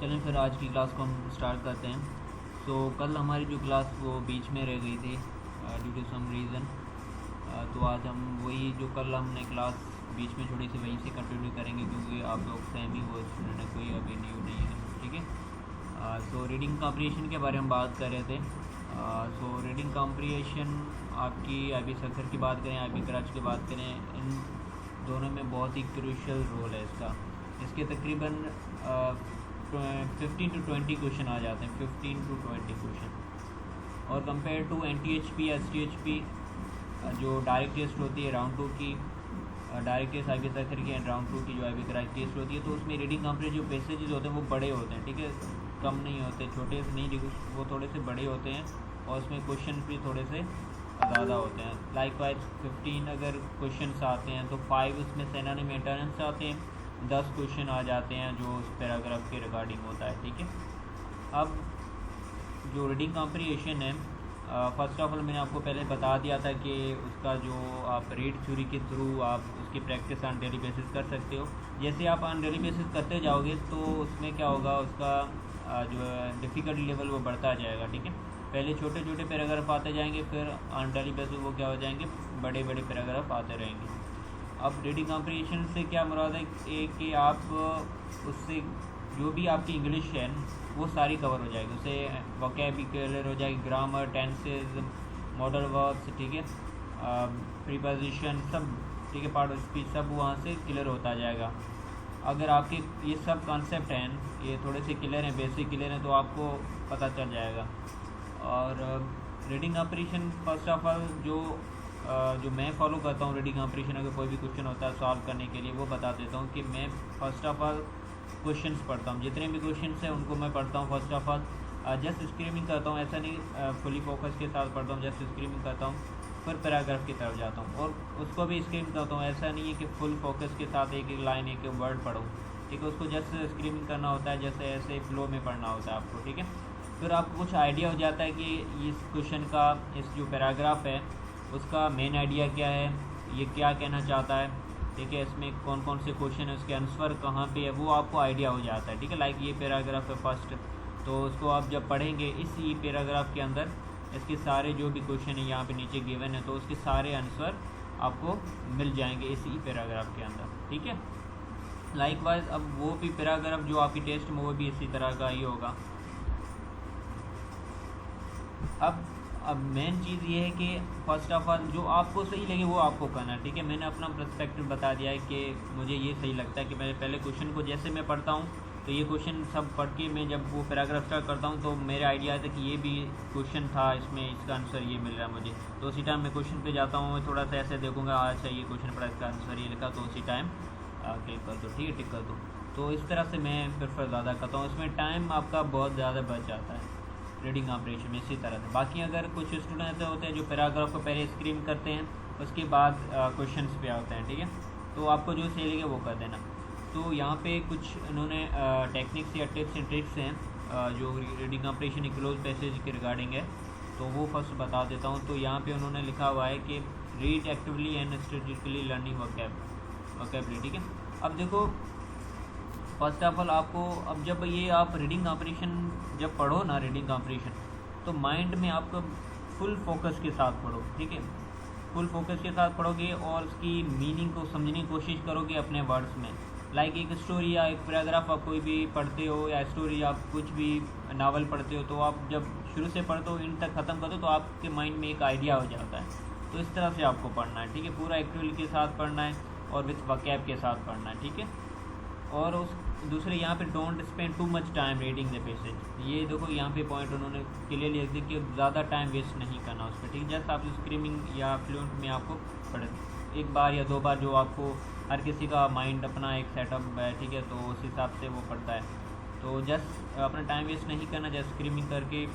चलें फिर आज की क्लास को हम स्टार्ट करते हैं। कल हमारी जो क्लास वो बीच में रह गई थी ड्यू टू सम रीज़न। तो आज हम वही जो कल हमने क्लास बीच में छोड़ी थी वहीं से कंटिन्यू करेंगे, क्योंकि आप लोग सेम ही वो स्टूडेंट है, कोई अभी न्यू नहीं है। ठीक है। रीडिंग कॉम्प्रिहेंशन के बारे में बात कर रहे थे। रीडिंग कॉम्प्रिहेंशन आपकी IB सखर की बात करें, IB कराची की बात करें, इन दोनों में बहुत ही क्रूशियल रोल है इसका। इसके तकरीबन 15 to 20 क्वेश्चन आ जाते हैं, 15 to 20 क्वेश्चन। और कंपेयर टू NTHP STHP जो डायरेक्ट टेस्ट होती है राउंड 2 की, डायरेक्ट टेस्ट IB सखर की एंड राउंड 2 की जो IB कराची टेस्ट होती है, तो उसमें रीडिंग कॉम्प्रिहेंशन जो पैसेजेस होते हैं वो बड़े होते हैं। ठीक है, कम नहीं होते, छोटे से नहीं, वो थोड़े से बड़े होते हैं और उसमें क्वेश्चन भी थोड़े से ज़्यादा होते हैं। लाइकवाइज 15 अगर क्वेश्चन आते हैं तो 5 उसमें सिनोनिम एंटोनिम्स आते हैं, 10 क्वेश्चन आ जाते हैं जो उस पैराग्राफ के रिगार्डिंग होता है। ठीक है, अब जो रीडिंग कॉम्प्रिहेंशन है, फर्स्ट ऑफ ऑल मैंने आपको पहले बता दिया था कि उसका जो आप रीड थ्योरी के थ्रू आप उसकी प्रैक्टिस ऑन डेली बेसिस कर सकते हो। जैसे आप ऑन डेली बेसिस करते जाओगे तो उसमें क्या होगा, उसका जो डिफ़िकल्टी लेवल वो बढ़ता जाएगा। ठीक है, पहले छोटे छोटे पैराग्राफ आते जाएंगे, फिर ऑन डेली बेसिस वो क्या हो जाएंगे, बड़े बड़े पैराग्राफ आते रहेंगे। अब रीडिंग कॉम्प्रिहेंशन से क्या मुराद है कि आप उससे जो भी आपकी इंग्लिश है वो सारी कवर हो जाएगी, उससे वोकैब क्लियर हो जाएगी, ग्रामर, टेंसेस, मॉडल वर्ब्स, ठीक है, प्रीपोजिशन सब, ठीक है, पार्ट ऑफ स्पीच सब वहाँ से क्लियर होता जाएगा। अगर आपके ये सब कॉन्सेप्ट हैं, ये थोड़े से क्लियर हैं, बेसिक क्लियर हैं, तो आपको पता चल जाएगा। और reading comprehension first of all जो मैं फॉलो करता हूँ रीडिंग कॉम्प्रिहेंशन, अगर कोई भी क्वेश्चन होता है सॉल्व करने के लिए, वो बता देता हूँ कि मैं फर्स्ट ऑफ ऑल क्वेश्चंस पढ़ता हूँ, जितने भी क्वेश्चंस हैं उनको मैं पढ़ता हूँ। First of all just screaming करता हूँ, ऐसा नहीं फुली फोकस के साथ पढ़ता हूँ, जस्ट स्क्रीमिंग करता हूँ, फिर पैराग्राफ की तरफ जाता हूँ और उसको भी स्क्रीम करता हूँ। ऐसा नहीं है कि फुल फोकस के साथ एक एक लाइन, एक एक वर्ड पढ़ो। ठीक है, उसको जस्ट स्क्रीमिंग करना होता है, जैसे ऐसे फ्लो में पढ़ना होता है आपको। ठीक है, फिर आपको कुछ आइडिया हो जाता है कि इस क्वेश्चन का, इस जो पैराग्राफ है उसका मेन आइडिया क्या है, ये क्या कहना चाहता है। ठीक है, इसमें कौन कौन से क्वेश्चन है, उसके आंसर कहाँ पे है, वो आपको आइडिया हो जाता है। ठीक है, लाइक ये पैराग्राफ है फर्स्ट, तो उसको आप जब पढ़ेंगे इसी पैराग्राफ के अंदर इसके सारे जो भी क्वेश्चन है यहाँ पे नीचे गिवन है, तो उसके सारे आंसर आपको मिल जाएंगे इसी पैराग्राफ के अंदर। ठीक है, लाइकवाइज अब वो भी पैराग्राफ जो आपकी टेस्ट में वो भी इसी तरह का ही होगा। अब मेन चीज़ ये है कि फर्स्ट ऑफ ऑल जो आपको सही लगे वो आपको करना है। ठीक है, मैंने अपना पर्सपेक्टिव बता दिया है कि मुझे ये सही लगता है कि मैं पहले क्वेश्चन को, जैसे मैं पढ़ता हूँ तो ये क्वेश्चन सब पढ़ के मैं जब वो पैराग्राफ स्टार्ट करता हूँ तो मेरा आइडिया आता है कि ये भी क्वेश्चन था, इसमें इसका आंसर ये मिल रहा है मुझे, तो उसी टाइम मैं क्वेश्चन पे जाता हूँ, थोड़ा सा ऐसे देखूँगा, अच्छा ये क्वेश्चन पढ़ा, इसका आंसर ये लिखा, तो उसी टाइम क्लिक कर दो। ठीक है, टिक कर दो। तो इस तरह से मैं प्रेफर ज़्यादा करता हूँ, इसमें टाइम आपका बहुत ज़्यादा बच जाता है रीडिंग कॉम्प्रिहेंशन में। इसी तरह से बाकी अगर कुछ स्टूडेंट ऐसे होते हैं जो पैराग्राफ को पहले स्क्रीन करते हैं, उसके बाद क्वेश्चंस पे आते हैं। ठीक है, तो आपको जो सही लगे वो कर देना। तो यहाँ पे कुछ इन्होंने टेक्निक्स या टिप्स एंड ट्रिक्स हैं जो रीडिंग कॉम्प्रिहेंशन क्लोज पैसेज के रिगार्डिंग है, तो वो फर्स्ट बता देता हूँ। तो यहाँ पे उन्होंने लिखा हुआ है कि read actively and strategically learning vocabulary. ठीक है, अब देखो फर्स्ट ऑफ ऑल आपको, अब जब ये आप रीडिंग कॉम्प्रिहेंशन जब पढ़ो ना, रीडिंग कॉम्प्रिहेंशन, तो माइंड में आपको फुल फोकस के साथ पढ़ो। ठीक है, फुल फोकस के साथ पढ़ोगे और उसकी मीनिंग को समझने की कोशिश करोगे अपने वर्ड्स में। लाइक एक स्टोरी या एक पैराग्राफ आप कोई भी पढ़ते हो, या स्टोरी आप कुछ भी नावल पढ़ते हो, तो आप जब शुरू से पढ़ते हो इन तक ख़त्म कर दो तो आपके माइंड में एक आइडिया हो जाता है। तो इस तरह से आपको पढ़ना है। ठीक है, पूरा एक्टिवली के साथ पढ़ना है और विथ वोकैब के साथ पढ़ना है। ठीक है, और उस दूसरे यहाँ पे don't spend too much time reading the passage. ये देखो यहाँ पे पॉइंट उन्होंने क्लियरली लिख दिया कि ज़्यादा टाइम वेस्ट नहीं करना उस पर। ठीक है, जस्ट आप स्क्रीमिंग या फ्लुएंट में आपको पढ़ एक बार या दो बार, जो आपको, हर किसी का माइंड अपना एक सेटअप है। ठीक है, तो उस हिसाब से वो पढ़ता है। तो जस्ट अपना टाइम वेस्ट नहीं करना, जस्ट स्क्रीमिंग करके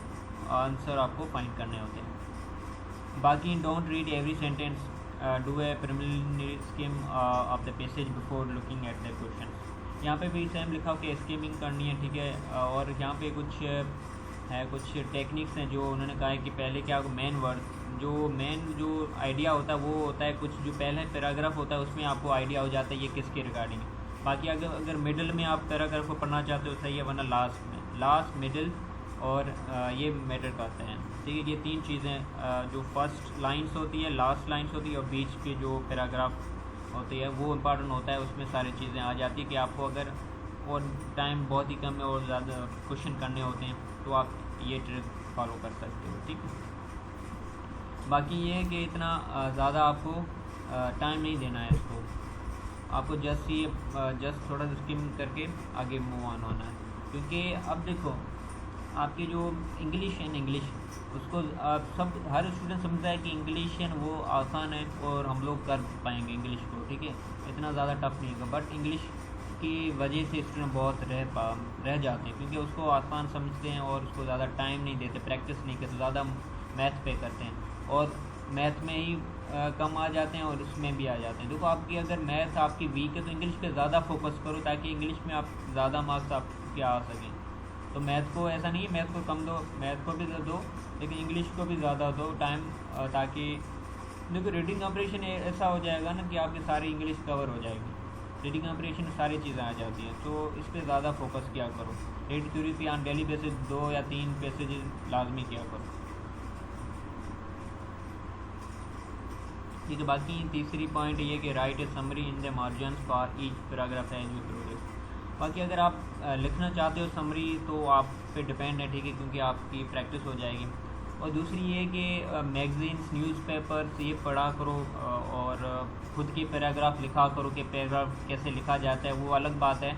आंसर आपको फाइंड करने होते हैं। बाकी don't read every sentence, do a preliminary scheme of the passage before looking at the question. यहाँ पे भी सेम लिखा हो कि स्कीमिंग करनी है। ठीक है, और यहाँ पे कुछ है, कुछ टेक्निक्स हैं जो उन्होंने कहा है कि पहले क्या, मेन वर्ड जो आइडिया होता है वो होता है, कुछ जो पहले पैराग्राफ होता है उसमें आपको आइडिया हो जाता है ये किसके रिगार्डिंग है। बाकी अगर मिडिल में आप पैराग्राफ को पढ़ना चाहते हो सही है, वरना लास्ट में, लास्ट मिडिल और ये मैटर करते हैं, ठीक है। ये तीन चीज़ें जो फर्स्ट लाइंस होती है, लास्ट लाइंस होती है और बीच के जो पैराग्राफ होती है वो इम्पॉर्टेंट होता है। उसमें सारी चीज़ें आ जाती है कि आपको अगर और टाइम बहुत ही कम है और ज़्यादा क्वेश्चन करने होते हैं तो आप ये ट्रिक फॉलो कर सकते हो, ठीक है। बाकी ये है कि इतना ज़्यादा आपको टाइम नहीं देना है इसको, आपको जस्ट थोड़ा सा स्किम करके आगे मूव ऑन होना है। क्योंकि अब देखो आपकी जो इंग्लिश है, इंग्लिश उसको सब हर स्टूडेंट समझता है कि इंग्लिश है वो आसान है और हम लोग कर पाएंगे इंग्लिश को, ठीक है, इतना ज़्यादा टफ नहीं होगा। बट इंग्लिश की वजह से स्टूडेंट बहुत रह जाते हैं, क्योंकि उसको आसान समझते हैं और उसको ज़्यादा टाइम नहीं देते, प्रैक्टिस नहीं करते, ज़्यादा मैथ पे करते हैं और मैथ में ही कम आ जाते हैं और उसमें भी आ जाते हैं। देखो आपकी अगर मैथ आपकी वीक है तो इंग्लिश पे ज़्यादा फोकस करो, ताकि इंग्लिश में आप ज़्यादा मार्क्स आपके आ सकें। तो मैथ को ऐसा नहीं है मैथ को कम दो, मैथ को भी दो, लेकिन इंग्लिश को भी ज़्यादा दो टाइम, ताकि देखो रीडिंग कंप्रीहेंशन ऐसा हो जाएगा ना कि आपकी सारी इंग्लिश कवर हो जाएगी, रीडिंग कंप्रीहेंशन सारी चीज़ें आ जाती हैं। तो इस पर ज़्यादा फोकस किया करो, रीड थ्योरी पे ऑन डेली बेसिस 2 या 3 पैसेज लाजमी किया करो, ठीक है। बाकी तीसरी पॉइंट ये कि write a summary in the margin for each paragraph as you progress. बाकी अगर आप लिखना चाहते हो समरी तो आप पे डिपेंड है, ठीक है, क्योंकि आपकी प्रैक्टिस हो जाएगी। और दूसरी ये कि मैगजीन्स, न्यूज़पेपर्स ये पढ़ा करो और खुद के पैराग्राफ लिखा करो कि पैराग्राफ कैसे लिखा जाता है, वो अलग बात है।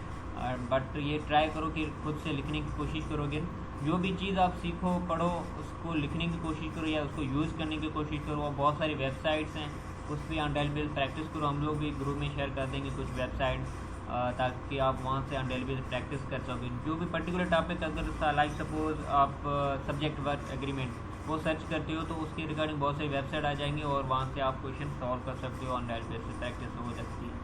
बट ये ट्राई करो कि खुद से लिखने की कोशिश करोगे, जो भी चीज़ आप सीखो पढ़ो उसको लिखने की कोशिश करो या उसको यूज़ करने की कोशिश करो। और बहुत सारी वेबसाइट्स हैं उस पर अनडेलिबल प्रैक्टिस करो, हम लोग भी ग्रुप में शेयर कर देंगे कुछ वेबसाइट, ताकि आप वहाँ से अनडेलिबल प्रैक्टिस कर सको। जो भी पर्टिकुलर टॉपिक अगर लाइक सपोज आप सब्जेक्ट वर्क एग्रीमेंट वो सर्च करते हो तो उसके रिगार्डिंग बहुत सारी वेबसाइट आ जाएंगी और वहाँ से आप क्वेश्चन सॉल्व कर सकते हो, अनडेलिबल से प्रैक्टिस हो सकती है।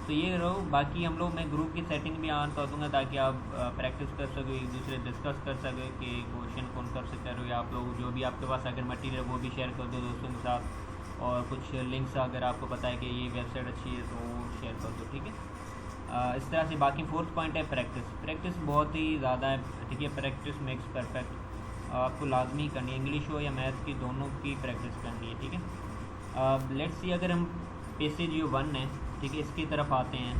तो ये रहो, बाकी हम लोग मैं ग्रुप की सेटिंग भी ऑन कर दूँगा ताकि आप प्रैक्टिस कर सको, एक दूसरे डिस्कस कर सके कि क्वेश्चन कौन कर सकते हो, या आप लोग जो भी आपके पास अगर मटीरियल वो भी शेयर कर दो दोस्तों के साथ, और कुछ लिंक्स अगर आपको पता है कि ये वेबसाइट अच्छी है तो वो शेयर कर दो, ठीक है। इस तरह से बाकी फोर्थ पॉइंट है प्रैक्टिस। प्रैक्टिस बहुत ही ज़्यादा है, ठीक है, प्रैक्टिस मेक्स परफेक्ट, आपको लाजमी करनी है, इंग्लिश हो या मैथ की दोनों की प्रैक्टिस करनी है, ठीक है। लेट्स सी अगर हम पेसेज जो 1 है, ठीक है, इसकी तरफ आते हैं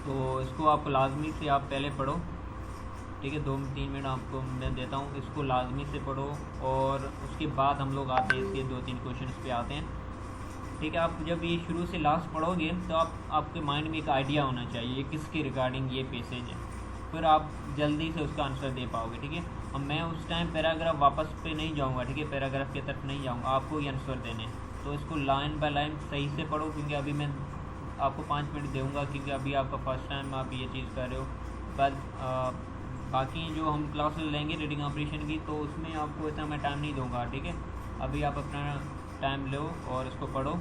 तो इसको आपको लाजमी से आप पहले पढ़ो, ठीक है, 2-3 मिनट आपको मैं देता हूँ, इसको लाजमी से पढ़ो और उसके बाद हम लोग आते हैं इसके 2-3 क्वेश्चन पे आते हैं, ठीक है। आप जब ये शुरू से लास्ट पढ़ोगे तो आपके माइंड में एक आइडिया होना चाहिए किसके रिगार्डिंग ये पेसेज है, फिर आप जल्दी से उसका आंसर दे पाओगे, ठीक है। अब मैं उस टाइम पैराग्राफ वापस पे नहीं जाऊँगा, ठीक है, पैराग्राफ की तरफ नहीं जाऊँगा, आपको ये आंसर देने, तो इसको लाइन बाय लाइन सही से पढ़ो, क्योंकि अभी मैं आपको 5 मिनट दूँगा, क्योंकि अभी आपका फर्स्ट टाइम आप ये चीज़ कर रहे हो। बस बाकी जो हम क्लासेस लेंगे रीडिंग कंप्रीहेंशन की तो उसमें आपको इतना मैं टाइम नहीं दूँगा, ठीक है। अभी आप अपना टाइम लो और इसको पढ़ो,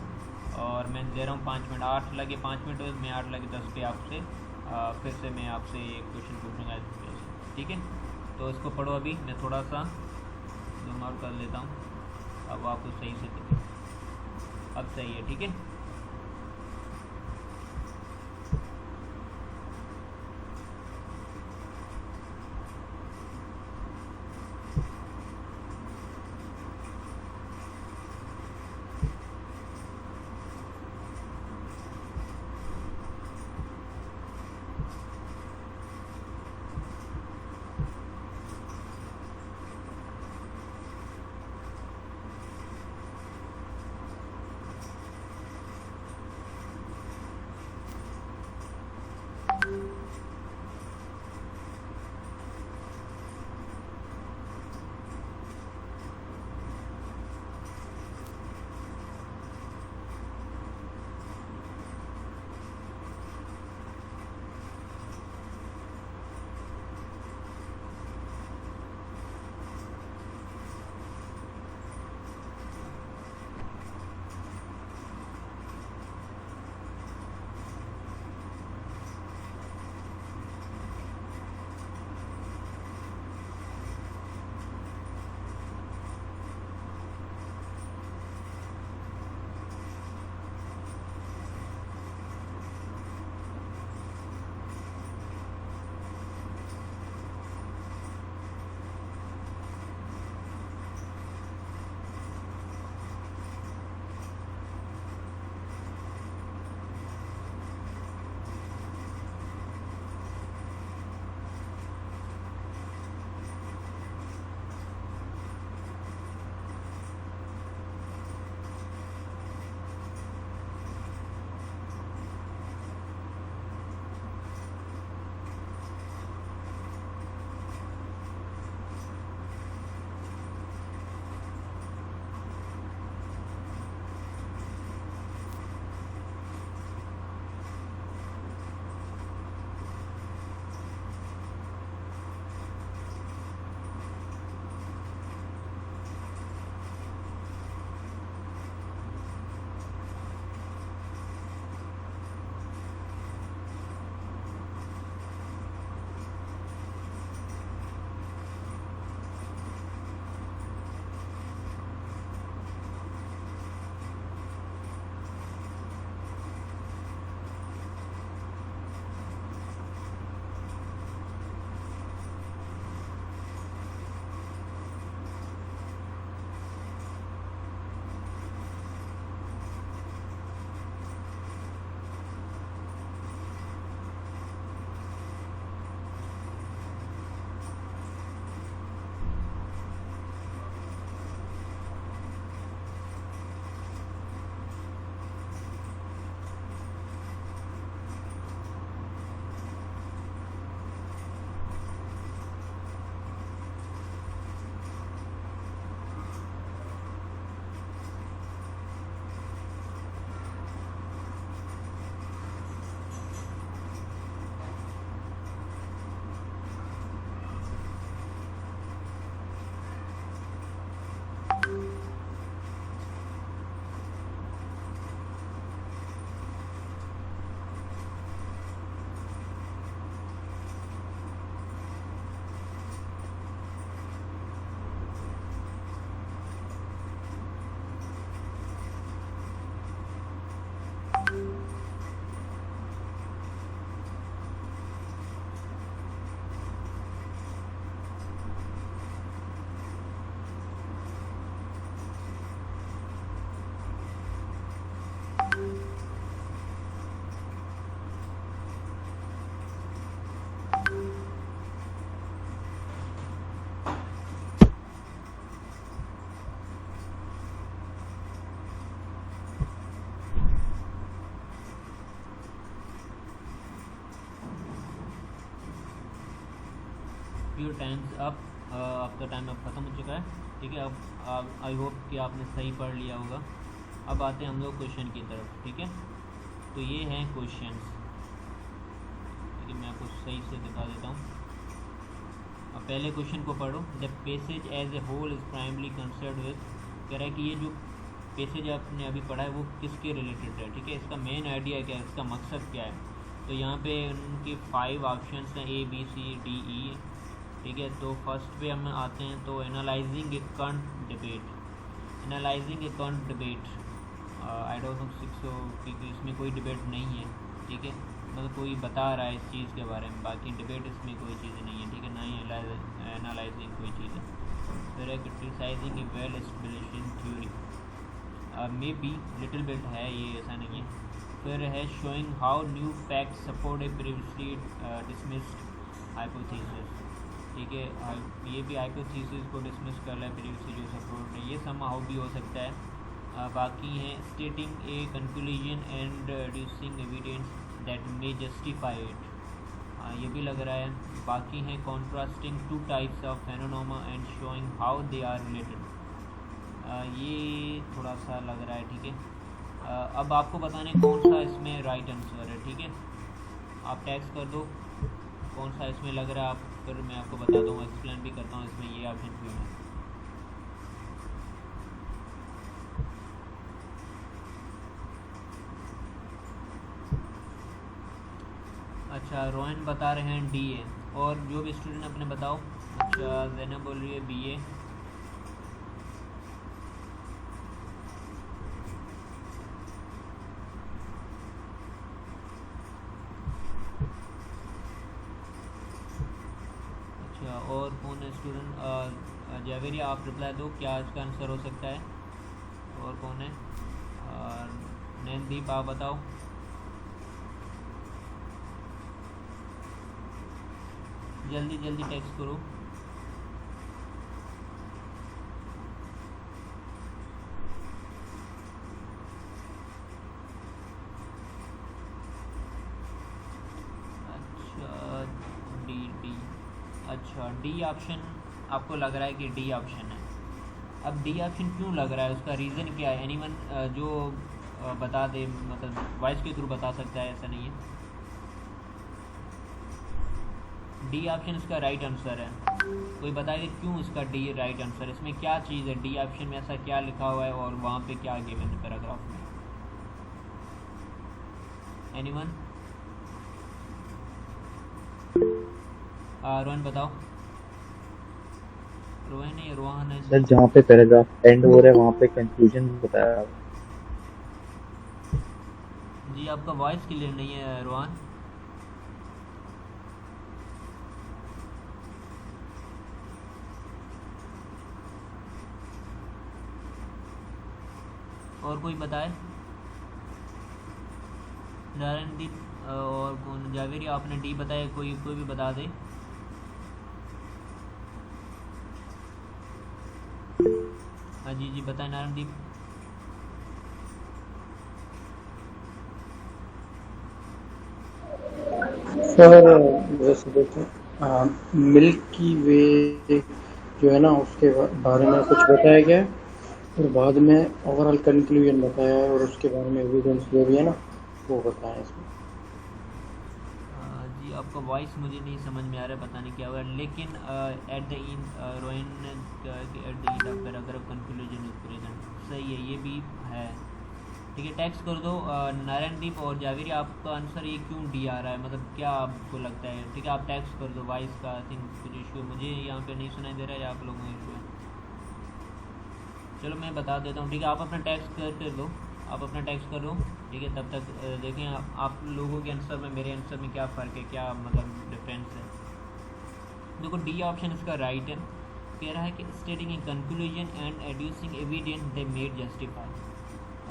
और मैं दे रहा हूँ 5 मिनट, 8 लगे 5 मिनट, मैं 8 लगे 10 पे आपसे फिर से मैं आपसे एक क्वेश्चन पूछूँगा, ठीक है। तो इसको पढ़ो, अभी मैं थोड़ा सा जूम आउट कर लेता हूँ, अब आपको सही से दिखे, अब सही है, ठीक है। योर टाइम्स अप, आपका टाइम अब ख़त्म हो चुका है, ठीक है। अब आई होप कि आपने सही पढ़ लिया होगा। अब आते हैं हम लोग क्वेश्चन की तरफ, ठीक है। तो ये हैं क्वेश्चंस, ठीक है, मैं आपको सही से दिखा देता हूँ। अब पहले क्वेश्चन को पढ़ो। The passage as a whole is primarily concern with, कह रहा है कि ये जो पैसेज आपने अभी पढ़ा है वो किसके रिलेटेड है, ठीक है। इसका मेन आइडिया क्या है, इसका मकसद क्या है। तो यहाँ पे उनके 5 ऑप्शंस हैं, A B C D E, ठीक है। तो फर्स्ट पे हम आते हैं, तो analysing A current debate, analysing A current debate, I don't know six, क्योंकि इसमें कोई डिबेट नहीं है, ठीक है। मतलब कोई बता रहा है इस चीज़ के बारे में, बाकी डिबेट इसमें कोई चीज़ नहीं है, ठीक है, ना ही एनालाइजिंग कोई चीज़ है। फिर है criticising a well established theory, may be little bit है ये, ऐसा नहीं है। फिर है showing how new fact support a previously dismissed hypothesis, ठीक है। ये भी हाइपोथेसिस को डिसमिस कर रहा है प्रीवियसली जो सपोर्ट है, ये समहाउ भी हो सकता है। बाकी हैं stating a conclusion and reducing evidence that may justify it, ये भी लग रहा है। बाकी हैं contrasting two types of phenomena and showing how they are related, ये थोड़ा सा लग रहा है, ठीक है। अब आपको बताने कौन सा इसमें राइट आंसर है, ठीक है। आप टैक्स कर दो कौन सा इसमें लग रहा है, आप फिर मैं आपको बता दूँ, एक्सप्लेन भी करता हूँ इसमें ये ऑप्शन क्यों है। अच्छा, रोहन बता रहे हैं डी ए, और जो भी स्टूडेंट अपने बताओ। अच्छा, जैनब बोल रही है बी ए। अच्छा, और कौन है स्टूडेंट? जावेरी, आप रिप्लाई दो, क्या इसका आंसर हो सकता है। और कौन है? नैनदीप, आप बताओ। जल्दी जल्दी टेक्स्ट करो। अच्छा, डी। अच्छा, डी ऑप्शन आपको लग रहा है कि डी ऑप्शन है। अब डी ऑप्शन क्यों लग रहा है, उसका रीज़न क्या है? एनीवन जो बता दे, मतलब वॉइस के थ्रू बता सकता है, ऐसा नहीं है। डी ऑप्शन इसका राइट आंसर है। कोई बताएगा क्यों इसका डी राइट आंसर, इसमें क्या चीज़ है डी ऑप्शन में, ऐसा क्या लिखा हुआ है और वहाँ पे क्या गिवन है पैराग्राफ में? एनीवन? रोहन बताओ। रोहन नहीं, रोहन है सर, जहाँ पे पैराग्राफ एंड हो रहा है वहाँ पे कंक्लूजन बताया। जी, आपका वॉइस क्लियर नहीं है रोहन। और कोई बताए? नारायणदीप और कौन? जावेरी, आपने डी बताया, कोई भी बता दे। हाँ जी जी, बताए नारायणदीप। सर वैसे देखो, मिल्की वे जो है ना उसके बारे में कुछ बताया गया है, और बाद में ओवरऑल कंक्लूजन बताया है, और उसके बारे में एविडेंस जो भी है ना वो बताया है इसमें। जी, आपका वॉइस मुझे नहीं समझ में आ रहा है, पता नहीं क्या हुआ, लेकिन at the end Rohan at the end of paragraph conclusion is present, सही है, ये भी है, ठीक है। टैक्स कर दो। नारायणदीप और जावेरी, आपका आंसर ये क्यों डी आ रहा है, मतलब क्या आपको लगता है? ठीक है, आप टैक्स कर दो। वॉइस का आई थिंक कुछ इशू, मुझे यहाँ पे नहीं सुनाई दे रहा है या आप लोगों का इशू है। चलो मैं बता देता हूँ, ठीक है। आप अपना टैक्स कर दो, आप अपना टैक्स कर दो, ठीक है। तब तक देखें आप लोगों के आंसर में मेरे आंसर में क्या फ़र्क है, क्या मतलब डिफरेंस है। देखो, डी ऑप्शन इसका राइट है। कह रहा है कि stating a conclusion and adducing evidence they made justify.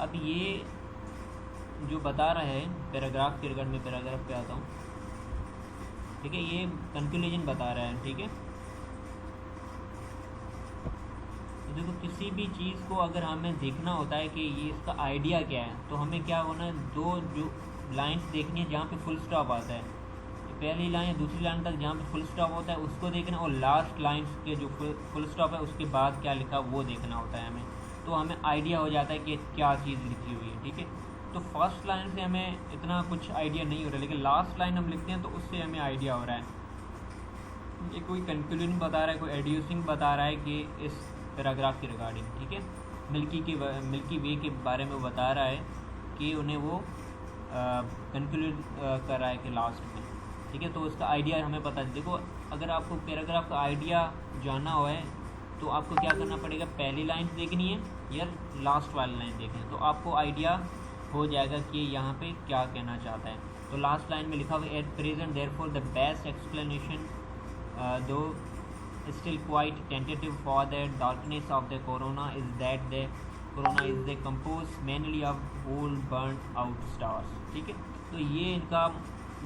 अब ये जो बता रहा है पैराग्राफ के रिगार्ड में, पैराग्राफ पे आता हूँ, ठीक है, ये कंक्लूजन बता रहा है, ठीक है। तो देखो, किसी भी चीज़ को अगर हमें देखना होता है कि ये इसका आइडिया क्या है, तो हमें क्या होना है, दो जो लाइंस देखनी है जहाँ पे फुल स्टॉप आता है, पहली लाइन दूसरी लाइन तक जहाँ पे फुल स्टॉप होता है उसको देखना, और लास्ट लाइन के जो फुल स्टॉप है उसके बाद क्या लिखा वो देखना होता है हमें, तो हमें आइडिया हो जाता है कि क्या चीज़ लिखी हुई है। ठीक है, तो फर्स्ट लाइन से हमें इतना कुछ आइडिया नहीं हो रहा, लेकिन लास्ट लाइन हम लिखते हैं तो उससे हमें आइडिया हो रहा है। ये कोई कंक्लूजन बता रहा है, कोई एड्यूसिंग बता रहा है कि इस पैराग्राफ की रिगार्डिंग। ठीक है, मिल्की वे के बारे में बता रहा है कि उन्हें वो कंक्लूड कर रहा है कि लास्ट में। ठीक है, तो उसका आइडिया हमें पता है। देखो, अगर आपको पैराग्राफ का आइडिया जानना हो है तो आपको क्या करना पड़ेगा, पहली लाइन देखनी है या लास्ट वाली लाइन देखनी है, तो आपको आइडिया हो जाएगा कि यहाँ पे क्या कहना चाहता है। तो लास्ट लाइन में लिखा हुआ at present therefore the best explanation दो still quite tentative for the darkness of the corona is that the corona is the composed mainly of whole burnt out stars। ठीक है, तो ये इनका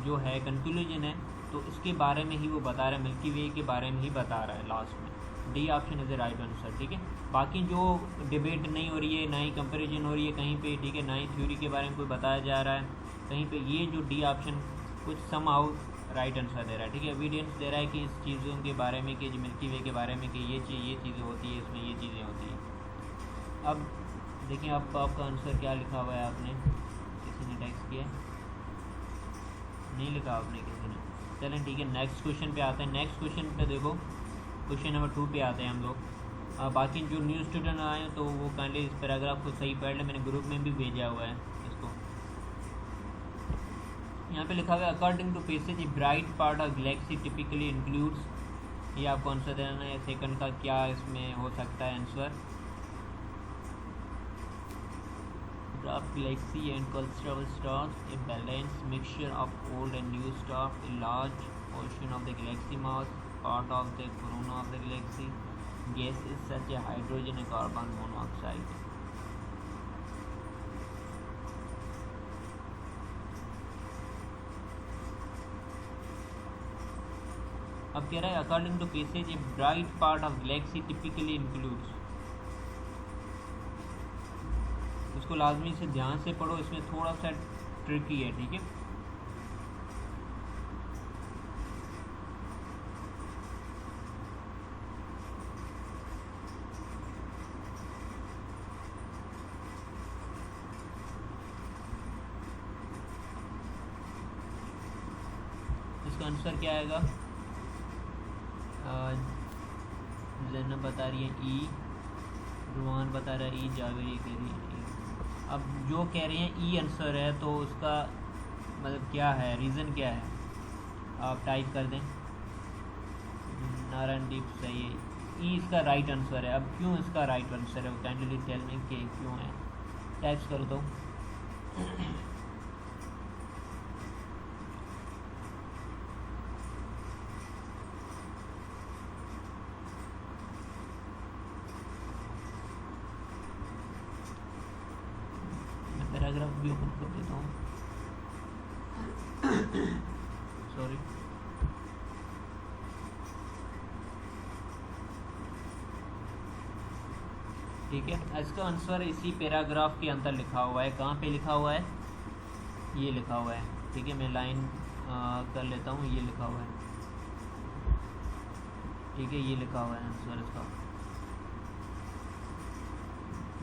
जो है कंक्लूजन है, तो इसके बारे में ही वो बता रहा है, मिल्की वे के बारे में ही बता रहा है लास्ट में। D option is the right answer. ठीक है, बाकी जो डिबेट नहीं हो रही है, ना ही कंपेरिजन हो रही है कहीं पे, ठीक है, ना ही थ्योरी के बारे में कोई बताया जा रहा है कहीं पे, ये जो डी ऑप्शन कुछ समहाउ राइट आंसर दे रहा है। ठीक है, एविडेंस दे रहा है कि इस चीज़ों के बारे में, कि मिल्की वे के बारे में, कि ये चीज़ें होती है, इसमें ये चीज़ें होती हैं। अब देखिए आपका आंसर क्या लिखा हुआ है, आपने किसी ने टेक्स्ट किया नहीं, लिखा आपने किसी ने। चलें ठीक है, नेक्स्ट क्वेश्चन पे आते हैं। नेक्स्ट क्वेश्चन पे देखो, क्वेश्चन नंबर 2 पे आते हैं हम लोग। बाकी जो न्यू स्टूडेंट आए तो वो काइंडली इस पैराग्राफ को सही पढ़ लें, मैंने ग्रुप में भी भेजा हुआ है इसको। यहाँ पे लिखा हुआ है according to passage a bright part of galaxy typically includes, ये आपको आंसर देना है। सेकंड का क्या इसमें हो सकता है answer, galaxy and cluster of stars, a balanced mixture of old and new stars, a large portion of the galaxy mass, part of the corona of the galaxy, gases such as hydrogen and carbon monoxide। अब कह रहा है according to passage a bright part of galaxy typically includes, इसको लाजमी से ध्यान से पढ़ो, इसमें थोड़ा सा ट्रिकी है। ठीक है, इसका आंसर क्या आएगा, जैनब बता रही है ई, रुमान बता रहा है ई, जावेरी कह रही है ई। अब जो कह रहे हैं ई आंसर है तो उसका मतलब क्या है, रीज़न क्या है, आप टाइप कर दें। नारायण दीप सही है, ई इसका राइट आंसर है। अब क्यों इसका राइट आंसर है, काइंडली टेल मी कि क्यों है, टाइप कर दो। पैराग्राफ भी ओपन कर देता हूँ, सॉरी। ठीक है, इसका आंसर इसी पैराग्राफ के अंदर लिखा हुआ है। कहाँ पे लिखा हुआ है, ये लिखा हुआ है। ठीक है, मैं लाइन कर लेता हूँ, ये लिखा हुआ है। ठीक है, ये लिखा हुआ है आंसर इसका,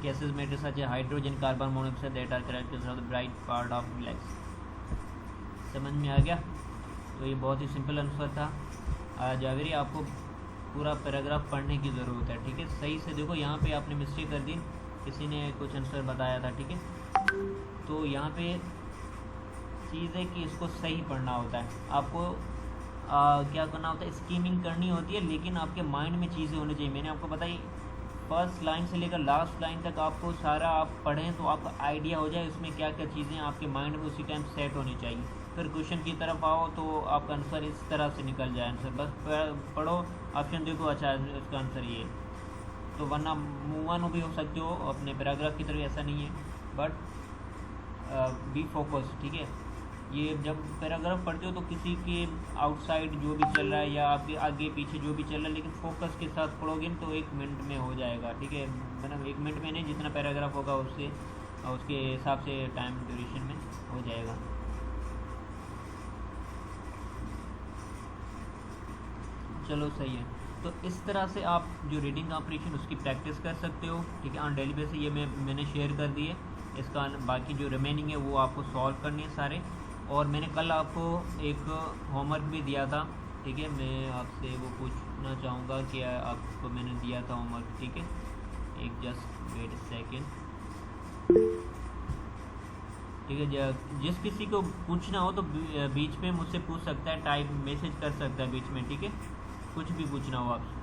gases made such as hydrogen, carbon monoxide that are characteristics of the bright part of galaxy। समझ में आ गया, तो ये बहुत ही सिंपल आंसर था। जावेरी आपको पूरा पैराग्राफ पढ़ने की ज़रूरत है। ठीक है, सही से देखो, यहाँ पे आपने मिस्टेक कर दी, किसी ने कुछ आंसर बताया था। ठीक है, तो यहाँ पे चीज़ है कि इसको सही पढ़ना होता है, आपको क्या करना होता है, स्कीमिंग करनी होती है, लेकिन आपके माइंड में चीज़ें होनी चाहिए। मैंने आपको बताई फर्स्ट लाइन से लेकर लास्ट लाइन तक आपको सारा आप पढ़ें तो आपका आइडिया हो जाए इसमें क्या क्या चीज़ें आपके माइंड में उसी टाइम सेट होनी चाहिए। फिर क्वेश्चन की तरफ आओ तो आपका आंसर इस तरह से निकल जाए। आंसर बस पढ़ो, ऑप्शन देखो, अच्छा इसका आंसर ये, तो वरना मूव ऑन भी हो सकते हो अपने पैराग्राफ की तरफ, ऐसा नहीं है, बट बी फोकस। ठीक है, ये जब पैराग्राफ पढ़ते हो तो किसी के आउटसाइड जो भी चल रहा है या आपके आगे पीछे जो भी चल रहा है, लेकिन फोकस के साथ पढ़ोगे तो 1 मिनट में हो जाएगा। ठीक है, मतलब 1 मिनट में नहीं, जितना पैराग्राफ होगा उससे उसके हिसाब से टाइम ड्यूरेशन में हो जाएगा। चलो सही है। तो इस तरह से आप जो रीडिंग कॉम्प्रिहेंशन उसकी प्रैक्टिस कर सकते हो, ठीक है, ऑन डेली बेसिस। ये मैंने शेयर कर दी है। इसका बाकी जो रिमेनिंग है वो आपको सॉल्व करनी है सारे। और मैंने कल आपको एक होमवर्क भी दिया था, ठीक है, मैं आपसे वो पूछना चाहूँगा कि आपको मैंने दिया था होमवर्क, ठीक है, एक जस्ट वेट सेकेंड, ठीक है। जिस किसी को पूछना हो तो बीच में मुझसे पूछ सकता है, टाइप मैसेज कर सकता है बीच में, ठीक है, कुछ भी पूछना हो आपसे।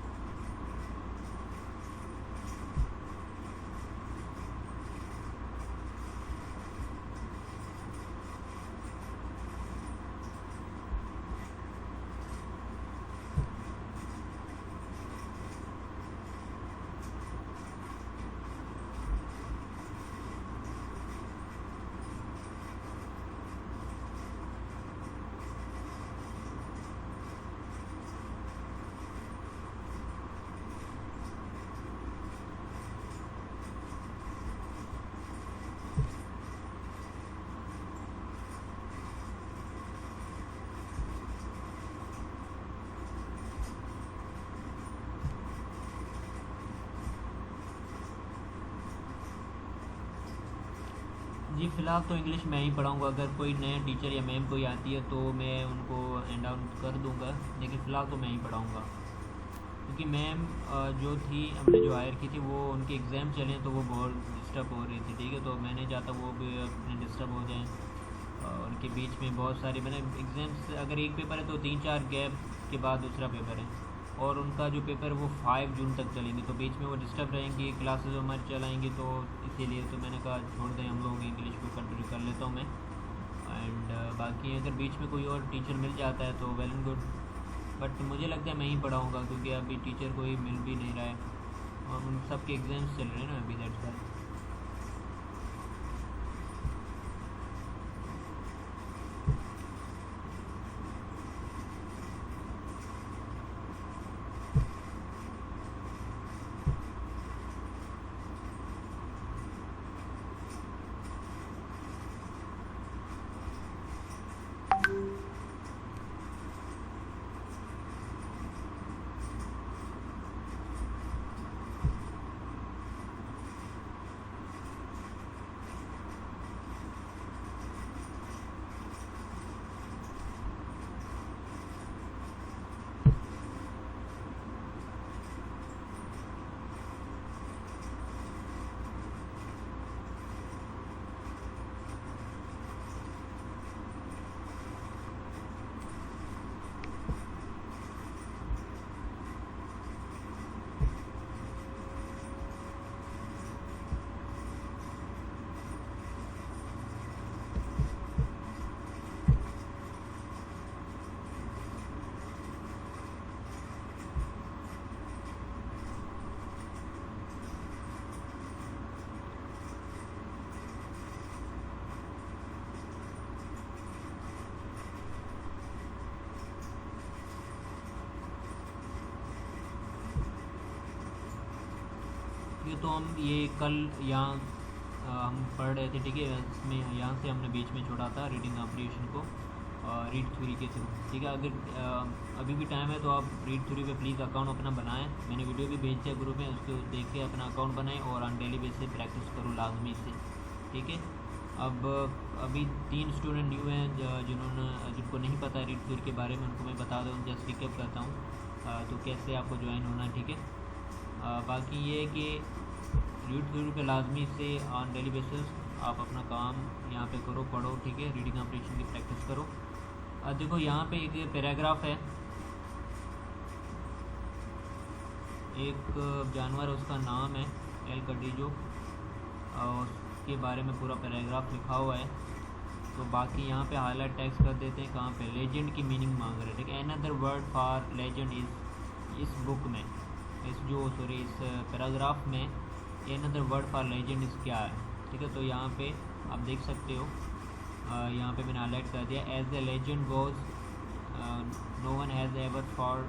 जी फ़िलहाल तो इंग्लिश मैं ही पढ़ाऊँगा। अगर कोई नया टीचर या मैम कोई आती है तो मैं उनको एंड आउट कर दूँगा, लेकिन फ़िलहाल तो मैं ही पढ़ाऊँगा। क्योंकि मैम जो थी, हमने जो हायर की थी, वो उनके एग्ज़ाम चले तो वो बहुत डिस्टर्ब हो रही थी, ठीक है, तो मैं नहीं चाहता वो भी अपने डिस्टर्ब हो जाएँ। उनके बीच में बहुत सारे मैंने एग्ज़ाम्स, अगर एक पेपर है तो 3-4 गैप के बाद दूसरा पेपर है, और उनका जो पेपर वो 5 जून तक चलेंगे, तो बीच में वो डिस्टर्ब रहेंगी, क्लासेस हमारी चलाएंगी, तो इसीलिए तो मैंने कहा छोड़ दें, हम लोग इंग्लिश को कंटिन्यू कर लेता हूँ मैं। एंड बाकी अगर बीच में कोई और टीचर मिल जाता है तो वेल एंड गुड, बट मुझे लगता है मैं ही पढ़ाऊँगा, क्योंकि अभी टीचर कोई मिल भी नहीं रहा है और उन सब के एग्ज़ाम्स चल रहे हैं ना अभी, दैट्स वाई। ये तो हम ये कल यहाँ हम पढ़ रहे थे, ठीक है, इसमें यहाँ से हमने बीच में छोड़ा था रीडिंग कॉम्प्रिहेंशन को रीड थ्योरी के थ्रू, ठीक है। अगर अभी भी टाइम है तो आप रीड थ्योरी पे प्लीज़ अकाउंट अपना बनाएं, मैंने वीडियो भी भेज दिया ग्रुप में, उसको देख के अपना अकाउंट बनाएं और ऑन डेली बेसिस प्रैक्टिस करो लाजमी से, ठीक है। अब अभी 3 स्टूडेंट न्यू हैं जिनको नहीं पता है रीड थ्योरी के बारे में, उनको मैं बता दूँ, जस्ट रिकैप करता हूँ तो कैसे आपको ज्वाइन होना है, ठीक है। बाकी ये है कि रीड थ्योरी पे लाजमी से ऑन डेली बेसिस आप अपना काम यहाँ पे करो, पढ़ो, ठीक है, रीडिंग कॉम्प्रिहेंशन की प्रैक्टिस करो। देखो यहाँ पे एक पैराग्राफ है, एक जानवर, उसका नाम है एल कटीजो, और उसके बारे में पूरा पैराग्राफ लिखा हुआ है। तो बाकी यहाँ पे हाईलाइट टेक्स्ट कर देते हैं, कहाँ पे लेजेंड की मीनिंग मांग रहे हैं, ठीक है। Another word for legend is, इस बुक में, इस पैराग्राफ में another word for legend is क्या है, ठीक है। तो यहाँ पे आप देख सकते हो, यहाँ पे मैंने हाईलाइट कर दिया, as the legend goes no one has ever for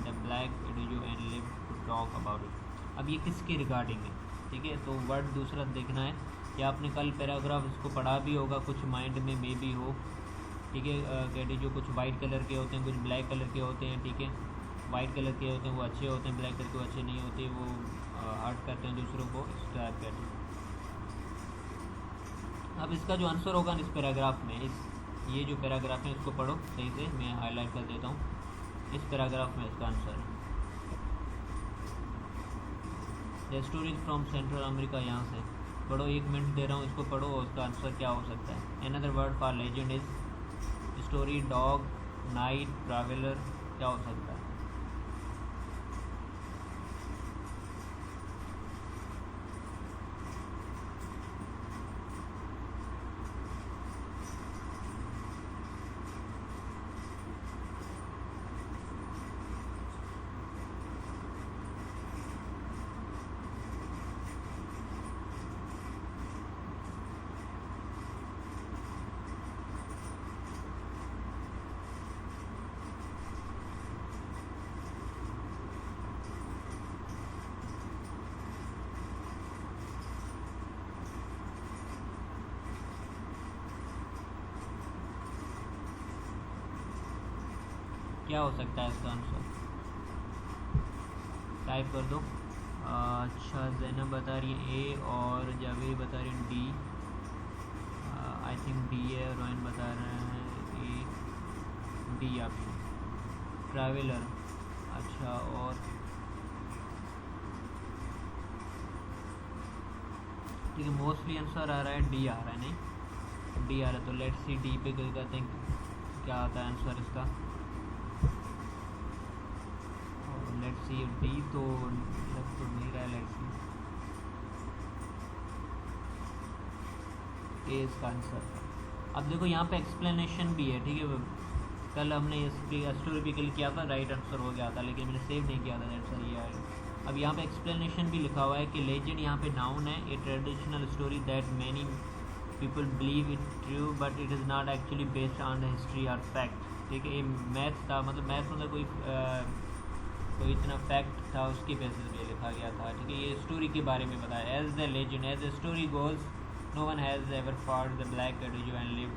the black Katijo and live to talk about it. अब ये किसके रिगार्डिंग है, ठीक है, तो वर्ड दूसरा देखना है, या आपने कल पैराग्राफ इसको पढ़ा भी होगा, कुछ माइंड में मे भी हो, ठीक है। कटीजो कुछ वाइट कलर के होते हैं, कुछ ब्लैक कलर के होते हैं, ठीक है। वाइट कलर के होते हैं वो अच्छे होते हैं, ब्लैक कलर के वो अच्छे नहीं होते, वो हर्ट करते हैं दूसरों को, इस टाइप कहते हैं। अब इसका जो आंसर होगा इस पैराग्राफ में, ये जो पैराग्राफ है इसको पढ़ो सही से, मैं हाईलाइट कर देता हूँ। इस पैराग्राफ में इसका आंसर है the stories from central America. यहाँ से पढ़ो, 1 मिनट दे रहा हूँ, इसको पढ़ो और उसका आंसर क्या हो सकता है। Another word for legend is story, dog, night, traveller, क्या हो सकता है। क्या हो सकता है इसका आंसर, टाइप कर दो। अच्छा, जैनब बता रही है ए और जावेद बता रही है डी, आई थिंक डी है, रोहन बता रहे हैं ए, डी ऑप्शन ट्रैवलर। अच्छा, और ठीक है, मोस्टली आंसर आ रहा है डी आ रहा है, नहीं डी आ रहा है, तो लेट्स सी डी पे क्लिक करते हैं क्या आता है आंसर इसका। लेट्स सी डी तो लग तो नहीं रहा है, लेट्स सी ए इसका आंसर। अब देखो यहाँ पे एक्सप्लेनेशन भी है, ठीक है। कल हमने इसकी स्टोरी पे क्लिक किया था, राइट आंसर हो गया था, लेकिन मैंने सेव नहीं किया था, दैट्स ये आया। अब यहाँ पे एक्सप्लेनेशन भी लिखा हुआ है कि लेजेंड यहाँ पे नाउन है, ए traditional story that many people believe it true but it is not actually based on the history और फैक्ट। ठीक है, ये मैथ था, मतलब मैथ में कोई इतना फैक्ट था उसके बेसिस पे लिखा गया था। ठीक है, ये स्टोरी के बारे में बताया। As the legend, as the story goes, no one has ever fought the black Kadujo and live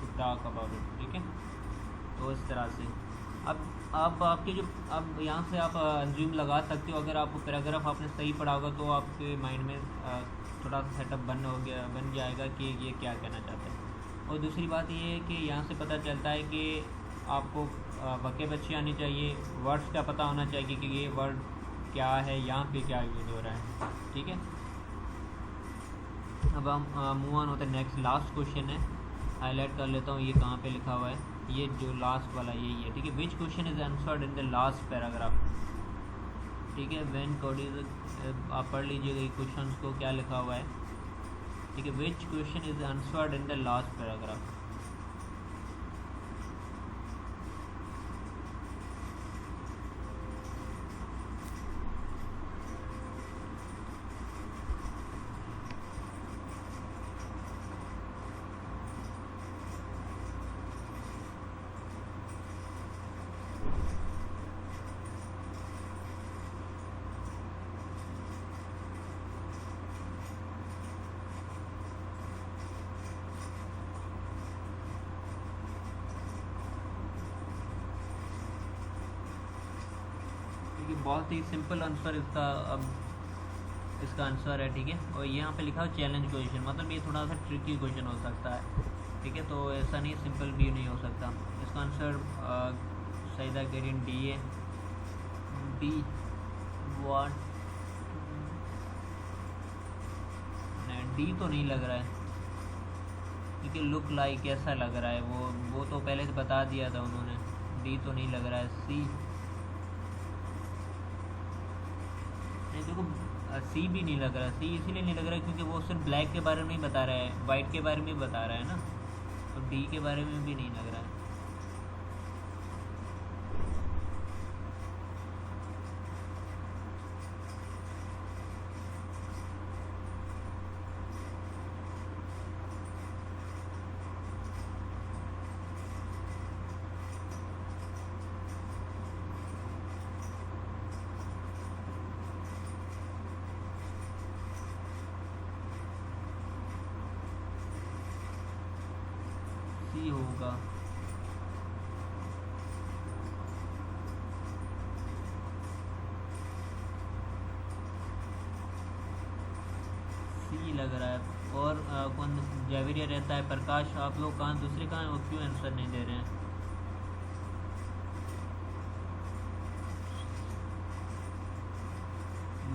to talk about it. ठीक है, तो इस तरह से अब आपके जो, अब यहाँ से आप अंज्यूम लगा सकते हो, अगर आप पैराग्राफ आपने सही पढ़ा होगा तो आपके माइंड में थोड़ा सा सेटअप बन जाएगा कि ये क्या कहना चाहते हैं। और दूसरी बात ये है कि यहाँ से पता चलता है कि आपको वाक्य बच्चे आनी चाहिए, वर्ड्स का पता होना चाहिए कि ये वर्ड क्या है, यहाँ पे क्या यूज़ हो रहा है। ठीक है, अब हम मूव ऑन होते हैं नेक्स्ट, लास्ट क्वेश्चन है, हाईलाइट कर लेता हूँ ये कहाँ पे लिखा हुआ है, ये जो लास्ट वाला यही है। ठीक है, which question is answered in the last paragraph. ठीक है, व्हेन कोड इज, आप पढ़ लीजिएगा क्वेश्चन को क्या लिखा हुआ है। ठीक है, which question is answered in the last paragraph. बहुत ही सिंपल आंसर इसका, अब इसका आंसर है। ठीक है, और यहाँ पे लिखा है चैलेंज क्वेश्चन, मतलब ये थोड़ा सा ट्रिकी क्वेश्चन हो सकता है। ठीक है, तो ऐसा नहीं, सिंपल भी नहीं हो सकता। इसका आंसर सईदा करीन डी है, डी वाट, डी तो नहीं लग रहा है क्योंकि लुक लाइक ऐसा लग रहा है, वो तो पहले से बता दिया था उन्होंने, डी तो नहीं लग रहा है। सी, देखो सी भी नहीं लग रहा, सी इसीलिए नहीं लग रहा क्योंकि वो सिर्फ ब्लैक के बारे में ही बता रहा है, वाइट के बारे में ही बता रहा है ना, तो डी के बारे में भी नहीं लग रहा है। सी होगा, लग रहा है। और कौन जावेरिया रहता है, प्रकाश, आप लोग कहाँ दूसरे कहाँ हैं, वो क्यों आंसर नहीं दे रहे हैं?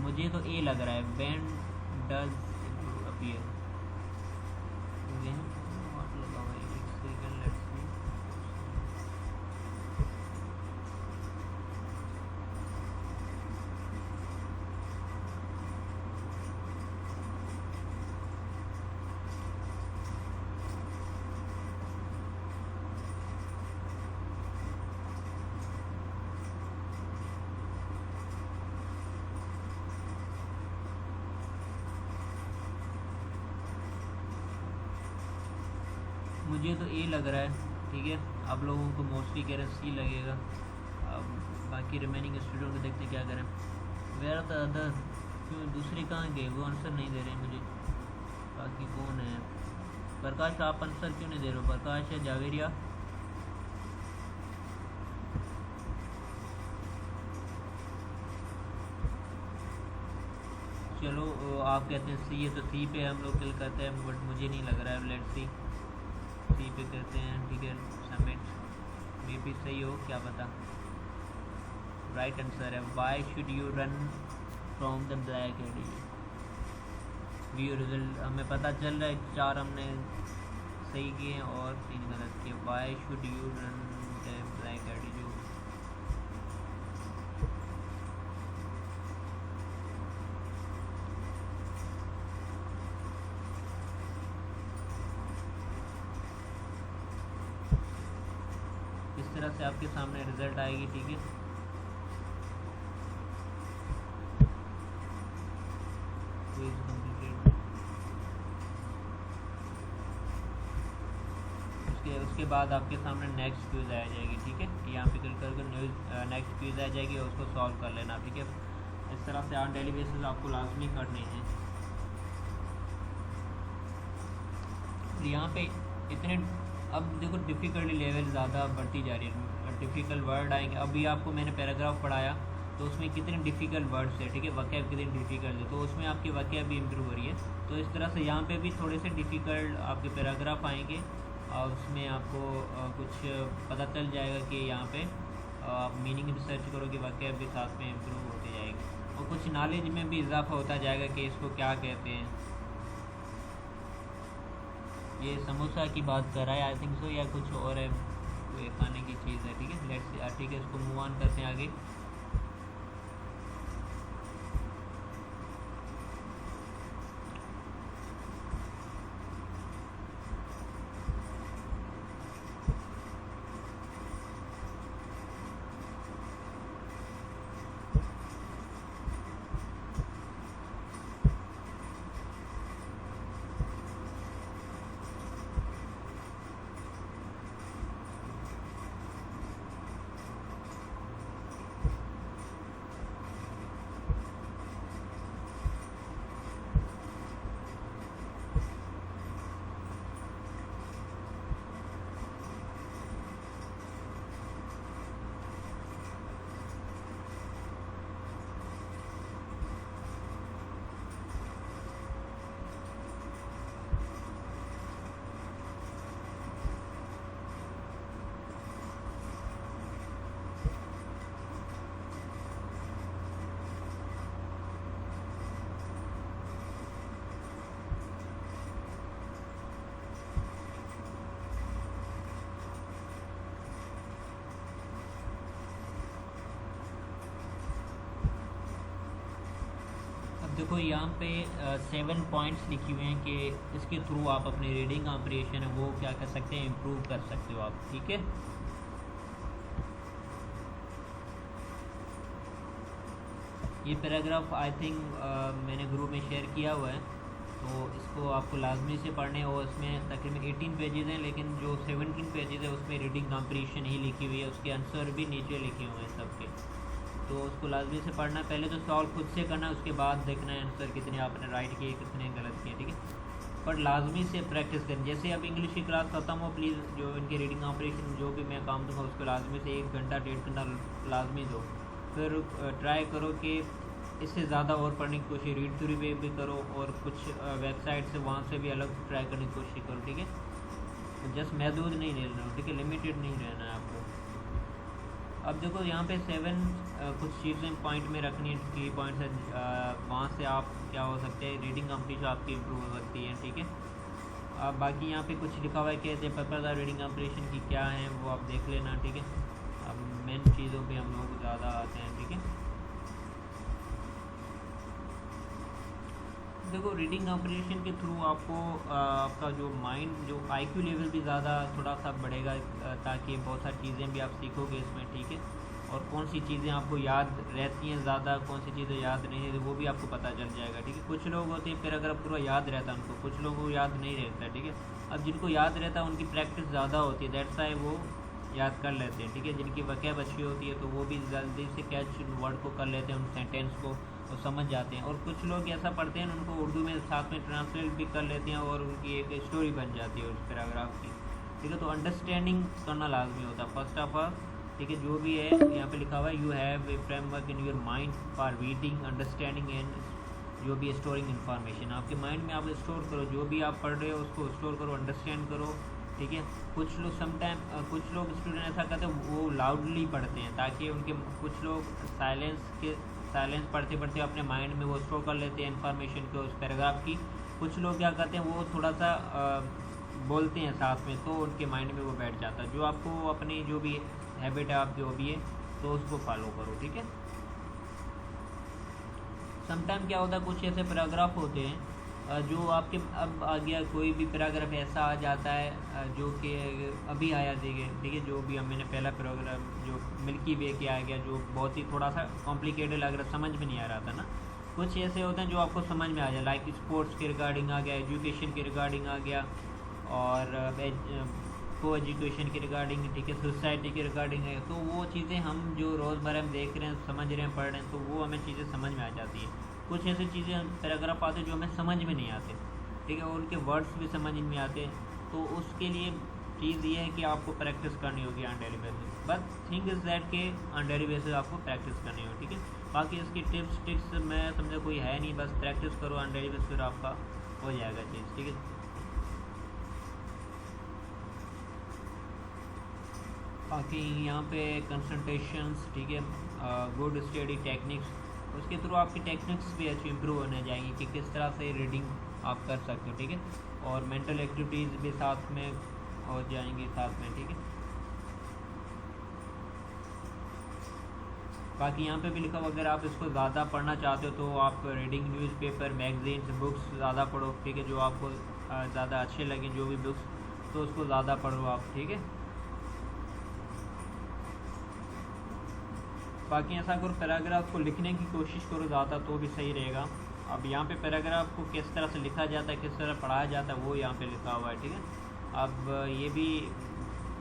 मुझे तो ए लग रहा है, बैंड डज अपीयर। मुझे तो ए लग रहा है, ठीक है। आप लोगों को मोस्टली कह रहे हैं सी लगेगा। अब बाकी रिमेनिंग स्टूडेंट को देखते क्या करें। वेयर द अदर, क्यों दूसरे कहाँ गए, वो आंसर नहीं दे रहे मुझे। बाकी कौन है? प्रकाश, आप आंसर क्यों नहीं दे रहे हो? प्रकाश है, जावेरिया। चलो आप कहते हैं सी है तो सी पे हम लोग क्लिक करते हैं, बट मुझे नहीं लग रहा है। लेट्स सी, सी पे करते हैं, ठीक है। सबमिट, मे भी सही हो, क्या पता। राइट आंसर है, why should you run from the black eddy. View result, हमें पता चल रहा है 4 हमने सही किए हैं और 3 गलत किए। Why should you run the black eddy, जो इस तरह से आपके सामने रिजल्ट आएगी, ठीक है। Quiz completed. उसके बाद आपके सामने नेक्स्ट क्विज आ जाएगी, ठीक है। यहाँ पे क्लिक करके नेक्स्ट क्विज आ जाएगी और उसको सॉल्व कर लेना, ठीक है। इस तरह से ऑन डेली बेसिस आपको लाजमी करने हैं। यहाँ पे इतने, अब देखो डिफ़िकल्टी लेवल ज़्यादा बढ़ती जा रही है, डिफ़िकल्ट वर्ड आएंगे। अभी आपको मैंने पैराग्राफ पढ़ाया तो उसमें कितने डिफ़िकल्ट वर्ड्स है, ठीक है। वाक्य कितनी डिफ़िकल्ट है, तो उसमें आपकी वाक्य भी इम्प्रूव हो रही है। तो इस तरह से यहाँ पे भी थोड़े से डिफ़िकल्ट आपके पैराग्राफ आएंगे और उसमें आपको कुछ पता चल जाएगा कि यहाँ पे आप मीनिंग रिसर्च करोगे, वाक्य भी साथ में इम्प्रूव होती जाएगी और कुछ नॉलेज में भी इजाफा होता जाएगा कि इसको क्या कहते हैं। ये समोसा की बात कर रहा है, आई थिंक सो, या कुछ और है, कोई खाने की चीज़ है, ठीक है। लेट्स, ठीक है, इसको मूव ऑन करते हैं आगे। देखो यहाँ पे 7 पॉइंट्स लिखे हुए हैं कि इसके थ्रू आप अपनी रीडिंग कॉम्प्रिहेंशन है वो क्या कर सकते हैं, इम्प्रूव कर सकते हो आप, ठीक है। ये पैराग्राफ आई थिंक मैंने ग्रुप में शेयर किया हुआ है, तो इसको आपको लाजमी से पढ़ने, और इसमें तकरीबन 18 पेजेस हैं, लेकिन जो 17 पेजेस है उसमें रीडिंग कॉम्प्रिहेंशन ही लिखी हुई है, उसके आंसर भी नीचे लिखे हुए हैं सबके। तो उसको लाजमी से पढ़ना, पहले तो सॉल्व खुद से करना, उसके बाद देखना है आंसर कितने आपने राइट किए कितने गलत किए, ठीक है। पर लाजमी से प्रैक्टिस करें। जैसे अब इंग्लिश की क्लास ख़त्म हो, प्लीज़ जो इनके रीडिंग कॉम्प्रिहेंशन जो भी मैं काम दूँगा उसको लाजमी से 1 घंटा 1.5 घंटा लाजमी दो। फिर ट्राई करो कि इससे ज़्यादा और पढ़ने की कोशिश रीड थ्रू भी करो, और कुछ वेबसाइट से वहाँ से भी अलग ट्राई करने की कोशिश करो, ठीक है। जस्ट महदूद नहीं रहना, ठीक है, लिमिटेड नहीं रहना है आपको। अब देखो यहाँ पे 7 कुछ चीज़ें पॉइंट में रखनी है, की पॉइंट्स है, वहाँ से आप क्या हो सकते हैं, रीडिंग कम्प्लीशन आपकी इम्प्रूव हो सकती है, ठीक है। अब बाकी यहाँ पे कुछ लिखा हुआ है कि पर्पज़ ऑफ रीडिंग कम्प्लीशन की क्या है, वो आप देख लेना, ठीक है। अब मेन चीज़ों पे हम लोग ज़्यादा आते हैं, ठीक है। देखो रीडिंग कम्प्रीहेंशन के थ्रू आपको आपका जो माइंड, जो आईक्यू लेवल भी ज़्यादा थोड़ा सा बढ़ेगा, ताकि बहुत सारी चीज़ें भी आप सीखोगे इसमें, ठीक है। और कौन सी चीज़ें आपको याद रहती हैं ज़्यादा, कौन सी चीज़ें याद नहीं है, वो भी आपको पता चल जाएगा, ठीक है। कुछ लोग होते हैं फिर अगर पूरा याद रहता है उनको, कुछ लोगों को याद नहीं रहता है, ठीक है। अब जिनको याद रहता है उनकी प्रैक्टिस ज़्यादा होती है, दैट्स वाई वो याद कर लेते हैं, ठीक है। जिनकी वक़ैब अच्छी होती है तो वो भी जल्दी से कैच वर्ड को कर लेते हैं, उन सेंटेंस को तो समझ जाते हैं। और कुछ लोग ऐसा पढ़ते हैं उनको उर्दू में साथ में ट्रांसलेट भी कर लेते हैं और उनकी एक स्टोरी बन जाती है उस पैराग्राफ की, ठीक है। तो अंडरस्टैंडिंग करना लाजमी होता है फर्स्ट ऑफ ऑल, ठीक है। जो भी है यहाँ पे लिखा हुआ है, you have a framework in your mind for reading, understanding and जो भी स्टोरिंग इन्फॉर्मेशन। आपके माइंड में आप स्टोर करो, जो भी आप पढ़ रहे हो उसको स्टोर करो, अंडरस्टैंड करो, ठीक है। कुछ लोग कुछ लोग स्टूडेंट ऐसा करते हैं, वो लाउडली पढ़ते हैं ताकि उनके, कुछ लोग साइलेंस पढ़ते पढ़ते अपने माइंड में वो स्टोर कर लेते हैं इन्फॉर्मेशन को उस पैराग्राफ की। कुछ लोग क्या करते हैं, वो थोड़ा सा बोलते हैं साथ में, तो उनके माइंड में वो बैठ जाता है। जो आपको अपनी जो भी हैबिट है आपकी हॉबी है तो उसको फॉलो करो, ठीक है। समटाइम क्या होता है, कुछ ऐसे पैराग्राफ होते हैं जो आपके, अब आ गया कोई भी पैराग्राफ ऐसा आ जाता है जो कि अभी आया देंगे, ठीक है। जो भी मैंने पहला पैराग्राफ जो मिल्की वे के आ गया, जो बहुत ही थोड़ा सा कॉम्प्लिकेटेड लग रहा, समझ में नहीं आ रहा था ना। कुछ ऐसे होते हैं जो आपको समझ में आ जाए, लाइक स्पोर्ट्स के रिगार्डिंग आ गया, एजुकेशन के रिगार्डिंग आ गया, और को एजुकेशन के रिगार्डिंग, ठीक है, सोसाइटी के रिगार्डिंग है। तो वो चीज़ें हम जो रोज़मर्रा में देख रहे हैं, समझ रहे हैं, पढ़ रहे हैं, तो वो हमें चीज़ें समझ में आ जाती हैं। कुछ ऐसी चीज़ें पैराग्राफ आते हैं जो हमें समझ में नहीं आते, ठीक है, और उनके वर्ड्स भी समझ में आते हैं। तो उसके लिए चीज़ ये है कि आपको प्रैक्टिस करनी होगी on daily basis. But thing is that के ऑन डेली बेसिस आपको प्रैक्टिस करनी होगी, ठीक है। बाकी इसकी टिप्स मैं समझा कोई है नहीं, बस प्रैक्टिस करो ऑन डेली बेसिस, फिर आपका हो जाएगा चीज़, ठीक है। बाकी यहाँ पे कंसंट्रेशंस, ठीक है, गुड स्टडी टेक्निक्स, उसके थ्रू आपकी टेक्निक्स भी अच्छी इंप्रूव होने जाएंगी कि किस तरह से रीडिंग आप कर सकते हो, ठीक है। और मेंटल एक्टिविटीज़ भी साथ में हो जाएंगी साथ में, ठीक है। बाकी यहाँ पे भी लिखा हुआ, अगर आप इसको ज़्यादा पढ़ना चाहते हो तो आप रीडिंग न्यूज़पेपर, मैगजीन्स, बुक्स ज़्यादा पढ़ो, ठीक है। जो आपको ज़्यादा अच्छे लगें जो भी बुक्स, तो उसको ज़्यादा पढ़ो आप, ठीक है। बाकी ऐसा करो, पैराग्राफ को लिखने की कोशिश करो ज़्यादा, तो भी सही रहेगा। अब यहाँ पे पैराग्राफ को किस तरह से लिखा जाता है, किस तरह पढ़ाया जाता है, वो यहाँ पे लिखा हुआ है, ठीक है। अब ये भी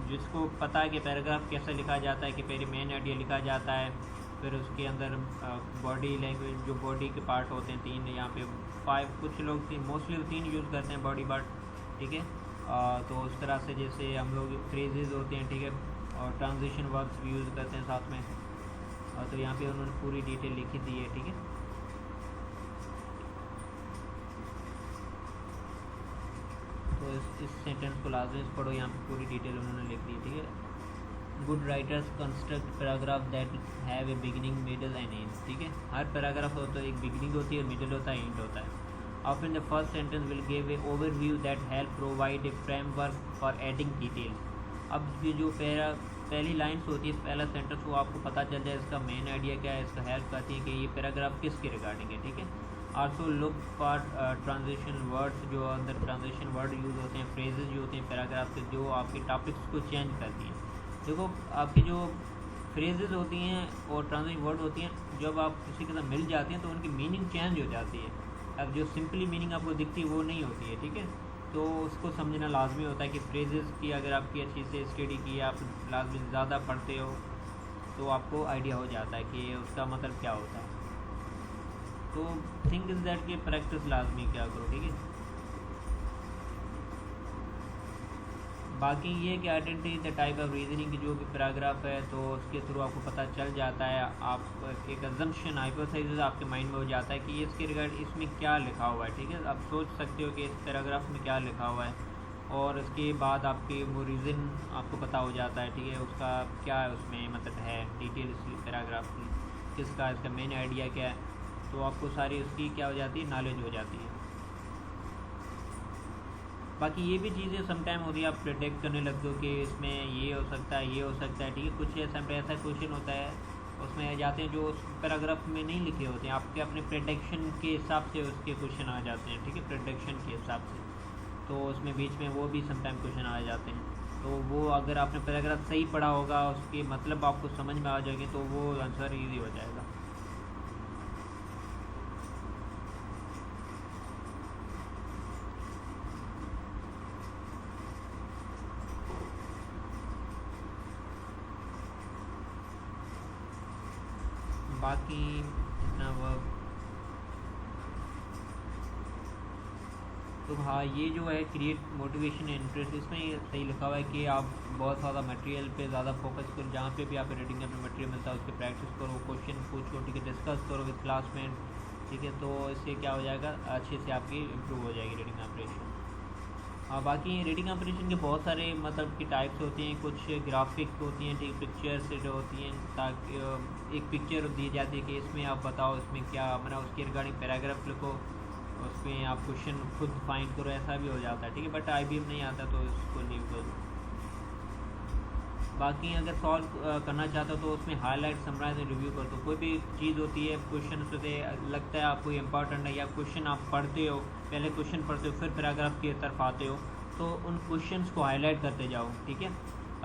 जिसको पता है कि पैराग्राफ कैसे लिखा जाता है, कि पहले मेन आइडिया लिखा जाता है, फिर उसके अंदर बॉडी लैंग्वेज, जो बॉडी के पार्ट होते हैं 3, यहाँ पे 5, कुछ लोग मोस्टली 3 यूज़ करते हैं बॉडी पार्ट, ठीक है। तो उस तरह से जैसे हम लोग फ्रेजेस होते हैं, ठीक है, और ट्रांजिशन वर्ब्स भी यूज़ करते हैं साथ में। तो यहाँ पे उन्होंने पूरी डिटेल लिखी दी है, ठीक है। तो इस सेंटेंस को लाजमी पढ़ो, यहाँ पे पूरी डिटेल उन्होंने लिख दी, ठीक है। Good writers construct paragraph that have a beginning, middle and and, ठीक है। हर पैराग्राफ होता है, एक बिगिनिंग होती है, मिडल होता है, एंड होता है। Often the first sentence will give a overview that help provide a framework for adding details। अब ये जो पहली लाइन्स होती है, पहला सेंटेंस, वो आपको पता चल जाए इसका मेन आइडिया क्या है, इसका हेल्प करती है कि ये पैराग्राफ किसके रिगार्डिंग है, ठीक है। Also look for transition words, जो अंदर ट्रांजिशन वर्ड यूज़ होते हैं, फ्रेजेस जो होते हैं पैराग्राफ के, जो आपके टॉपिक्स को चेंज करती हैं। देखो आपकी जो फ्रेजेस होती हैं और ट्रांजिशन वर्ड होती हैं, जब आप किसी के साथ मिल जाते हैं तो उनकी मीनिंग चेंज हो जाती है। अब जो सिंपली मीनिंग आपको दिखती है वो नहीं होती है, ठीक है। तो उसको समझना लाजमी होता है कि फ्रेजेस की अगर आपकी अच्छी से स्टडी की, आप लाजमी ज़्यादा पढ़ते हो तो आपको आइडिया हो जाता है कि उसका मतलब क्या होता है। तो थिंक इज़ दैट कि प्रैक्टिस लाजमी क्या करो, ठीक है। बाकी ये कि identity the type of reasoning की जो भी पैराग्राफ है तो उसके थ्रू आपको पता चल जाता है, आप एक अजम्पशन हाइपोथेसिस आपके माइंड में हो जाता है कि ये इसके रिगार्ड इसमें क्या लिखा हुआ है, ठीक है। आप सोच सकते हो कि इस पैराग्राफ में क्या लिखा हुआ है, और उसके बाद आपके वो रीज़न आपको पता हो जाता है, ठीक है, उसका क्या है उसमें मतलब है डिटेल इस पैराग्राफ की, किसका इसका मेन आइडिया क्या है, तो आपको सारी उसकी क्या हो जाती है, नॉलेज हो जाती है। बाकी ये भी चीज़ें समटाइम होती है, आप प्रिडिक्ट करने लगते हो कि इसमें ये हो सकता है, ये हो सकता है, ठीक है। कुछ ऐसा क्वेश्चन होता है उसमें जाते हैं जो उस पैराग्राफ में नहीं लिखे होते हैं, आपके अपने प्रिडिक्शन के हिसाब से उसके क्वेश्चन आ जाते हैं, ठीक है, प्रिडिक्शन के हिसाब से, तो उसमें बीच में वो भी समटाइम क्वेश्चन आ जाते हैं। तो वो अगर आपने पैराग्राफ सही पढ़ा होगा, उसके मतलब आपको समझ में आ जाएंगे, तो वो आंसर ईजी हो जाएगा। बाकी इतना वर्क तो हाँ, ये जो है क्रिएट मोटिवेशन एंड इंटरेस्ट, इसमें ये सही लिखा हुआ है कि आप बहुत ज़्यादा मटेरियल पे ज़्यादा फोकस करो, जहाँ पे भी आप रीडिंग में मटेरियल मिलता है उसकी प्रैक्टिस करो, क्वेश्चन पूछो, ठीक है, डिस्कस करो विद क्लासमेट, ठीक है। तो इससे क्या हो जाएगा, अच्छे से आपकी इम्प्रूव हो जाएगी रीडिंग कॉम्प्रिहेंशन। हाँ, बाकी रीडिंग कॉम्प्रिहेंशन के बहुत सारे मतलब की टाइप्स होती हैं, कुछ ग्राफिक होती हैं, ठीक, पिक्चर से जो होती हैं, ताकि एक पिक्चर दी जाती है कि इसमें आप बताओ इसमें क्या मतलब उसके रिगार्डिंग पैराग्राफ लिखो, उसमें आप क्वेश्चन खुद फाइंड करो, ऐसा भी हो जाता है, ठीक है। बट IBM नहीं आता तो इसको लीव कर दो। बाकी अगर सॉल्व करना चाहते हो तो उसमें हाईलाइट, समराइज एंड रिव्यू कर दो। कोई भी चीज़ होती है, क्वेश्चन से लगता है आपको इम्पॉर्टेंट है, या क्वेश्चन आप पढ़ते हो, पहले क्वेश्चन पढ़ते हो फिर पैराग्राफ की तरफ आते हो, तो उन क्वेश्चंस को हाईलाइट करते जाओ, ठीक है।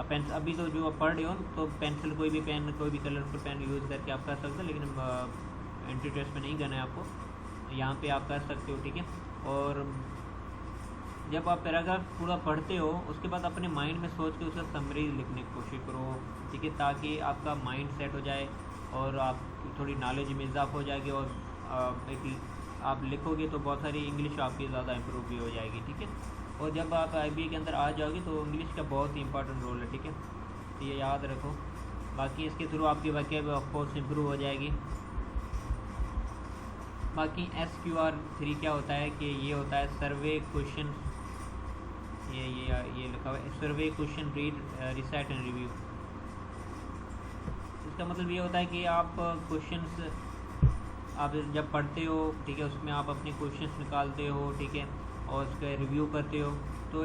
पेन अभी तो जो आप पढ़ रहे हो तो पेंसिल, कोई भी पेन, कोई भी कलरफुल पेन यूज़ करके आप कर सकते हो, लेकिन एंट्री टेस्ट में नहीं करना है आपको, यहाँ पे आप कर सकते हो, ठीक है। और जब आप पैराग्राफ पूरा पढ़ते हो उसके बाद अपने माइंड में सोच के उसका समरी लिखने की कोशिश करो, ठीक है, ताकि आपका माइंड सेट हो जाए और आप थोड़ी नॉलेज में इजाफा हो जाएगी, और आप लिखोगे तो बहुत सारी इंग्लिश आपकी ज़्यादा इम्प्रूव भी हो जाएगी, ठीक है। और जब आप IBA के अंदर आ जाओगे तो इंग्लिश का बहुत ही इंपॉर्टेंट रोल है, ठीक है, तो ये याद रखो। बाकी इसके थ्रू आपकी वोकैब ऑफ कोर्स इम्प्रूव हो जाएगी। बाकी SQR3 क्या होता है कि ये होता है सर्वे क्वेश्चन, ये लिखा हुआ है survey question read recite and review. इसका मतलब ये होता है कि आप क्वेश्चंस आप जब पढ़ते हो, ठीक है, उसमें आप अपने क्वेश्चंस निकालते हो, ठीक है, और उसका रिव्यू करते हो, तो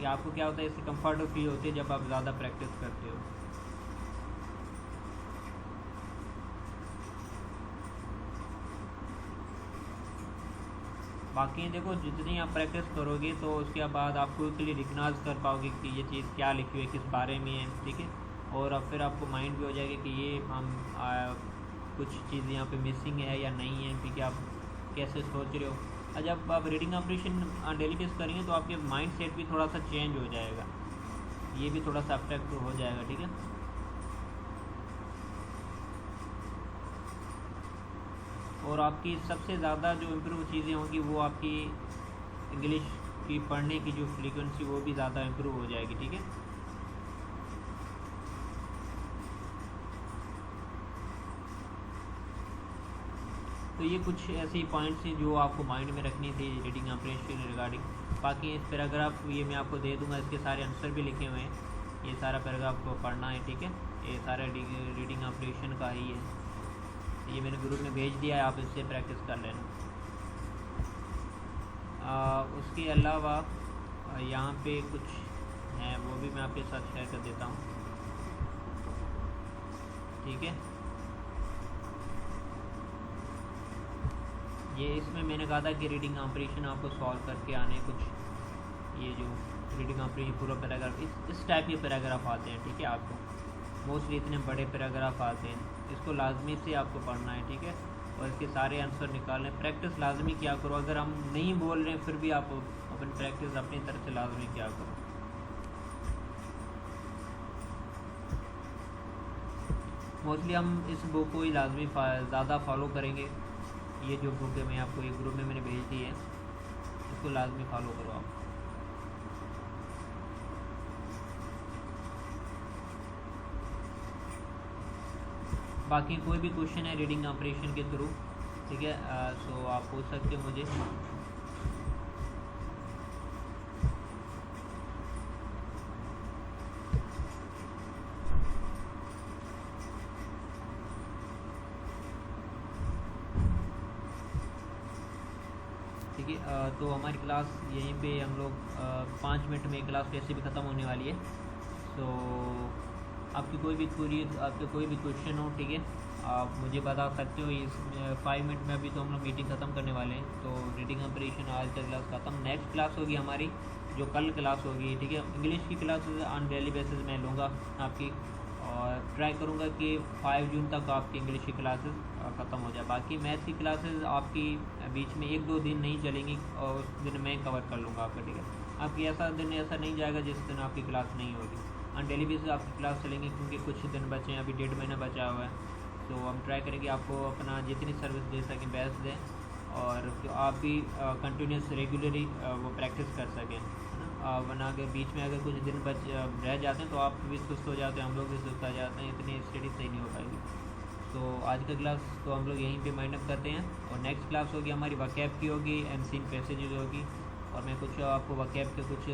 आपको क्या होता है, इससे कंफर्ट फील होती है जब आप ज़्यादा प्रैक्टिस करते हो। बाकी देखो, जितनी आप प्रैक्टिस करोगे तो उसके बाद आप क्विकली रिकग्नाइज कर पाओगे कि ये चीज़ क्या लिखी हुई है, किस बारे में है, ठीक है। और अब फिर आपको माइंड भी हो जाएगा कि ये हम कुछ चीज़ यहाँ पे मिसिंग है या नहीं है, ठीक है, आप कैसे सोच रहे हो। और जब आप रीडिंग कॉम्प्रिहेंशन डेली बेस करेंगे तो आपके माइंड सेट भी थोड़ा सा चेंज हो जाएगा, ये भी थोड़ा सा अफेक्ट हो जाएगा, ठीक है। और आपकी सबसे ज़्यादा जो इम्प्रूव चीज़ें होंगी वो आपकी इंग्लिश की पढ़ने की जो फ्रीक्वेंसी वो भी ज़्यादा इम्प्रूव हो जाएगी, ठीक है। तो ये कुछ ऐसे पॉइंट्स हैं जो आपको माइंड में रखनी थी रीडिंग कॉम्प्रिहेंशन रिगार्डिंग। बाकी इस पैराग्राफ ये मैं आपको दे दूंगा, इसके सारे आंसर भी लिखे हुए हैं, ये सारा पैराग्राफ को पढ़ना है, ठीक है। ये सारा रीडिंग कॉम्प्रिहेंशन का ही है, ये मैंने ग्रुप में भेज दिया है, आप इससे प्रैक्टिस कर लेना। उसके अलावा यहाँ पे कुछ हैं वो भी मैं आपके साथ शेयर कर देता हूँ, ठीक है। ये इसमें मैंने कहा था कि रीडिंग कॉम्प्रिहेंशन आपको सॉल्व करके आने कुछ, ये जो रीडिंग कॉम्प्रिहेंशन पूरा पैराग्राफ इस टाइप के पैराग्राफ आते हैं, ठीक है। आपको मोस्टली इतने बड़े पैराग्राफ आते हैं, इसको लाजमी से आपको पढ़ना है, ठीक है। और इसके सारे आंसर निकालने, प्रैक्टिस लाजमी क्या करो, अगर हम नहीं बोल रहे हैं फिर भी आप अपनी प्रैक्टिस अपनी तरफ से लाजमी क्या करो। मोस्टली हम इस बुक को ही लाजमी ज़्यादा फॉलो करेंगे। ये जो बुक है मैं आपको एक ग्रुप में मैंने भेज दी है, इसको लाजमी फॉलो करो आप। बाकी कोई भी क्वेश्चन है रीडिंग कंप्रीहेंशन के थ्रू, ठीक है, सो आप पूछ सकते हो मुझे। ठीक है, तो हमारी क्लास यहीं पे हम लोग 5 मिनट में क्लास वैसे भी ख़त्म होने वाली है। सो आपकी कोई भी क्वेरी, आपके कोई भी क्वेश्चन हो, ठीक है, आप मुझे बता सकते हो। इस 5 मिनट में अभी तो हम लोग मीटिंग ख़त्म करने वाले हैं, तो रीडिंग कंप्रीहेंशन आज का क्लास ख़त्म। नेक्स्ट क्लास होगी हमारी जो कल क्लास होगी, ठीक है, इंग्लिश की क्लासेस ऑन डेली बेसिस मैं लूँगा आपकी, और ट्राई करूँगा कि 5 जून तक आपकी इंग्लिश की क्लासेस ख़त्म हो जाए। बाकी मैथ्स की क्लासेस आपकी बीच में 1-2 दिन नहीं चलेंगी, और उस दिन मैं कवर कर लूँगा आपका, ठीक है। आपकी ऐसा दिन ऐसा नहीं जाएगा जिस दिन आपकी क्लास नहीं होगी, ऑन डेली बेसिस आपकी क्लास चलेंगी, क्योंकि कुछ दिन बचे हैं, अभी 1.5 महीना बचा हुआ है। तो हम ट्राई करेंगे आपको अपना जितनी सर्विस दे सकें बेस्ट दें, और आप भी कंटिन्यूस रेगुलरली वो प्रैक्टिस कर सकें, है ना। वरना अगर बीच में अगर कुछ दिन रह जाते हैं तो आप भी सुस्त हो जाते हैं, हम लोग भी सुस्त हो जाते हैं, इतनी स्टडी सही नहीं हो पाएगी। तो आज का क्लास तो हम लोग यहीं पे माइंड अप करते हैं, और नेक्स्ट क्लास होगी हमारी वकैब की होगी, एमसीन पैसेजेस होगी, और मैं कुछ आपको वकैब के कुछ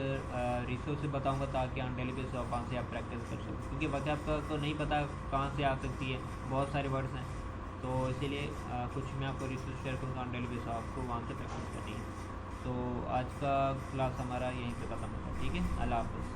रिसोर्सेज बताऊंगा ताकि ऑन डेली बेसिस वहाँ से आप प्रैक्टिस कर सकें, क्योंकि वकैब का तो नहीं पता कहाँ से आ सकती है, बहुत सारे वर्ड्स हैं, तो इसीलिए कुछ मैं आपको रिसोर्स शेयर करूँगा ऑन डेली बेसिस, आपको वहाँ से प्रैक्टिस करनी है। तो आज का क्लास हमारा यहीं पे ख़त्म होता है, ठीक है, अल्लाह हाफ़िज़।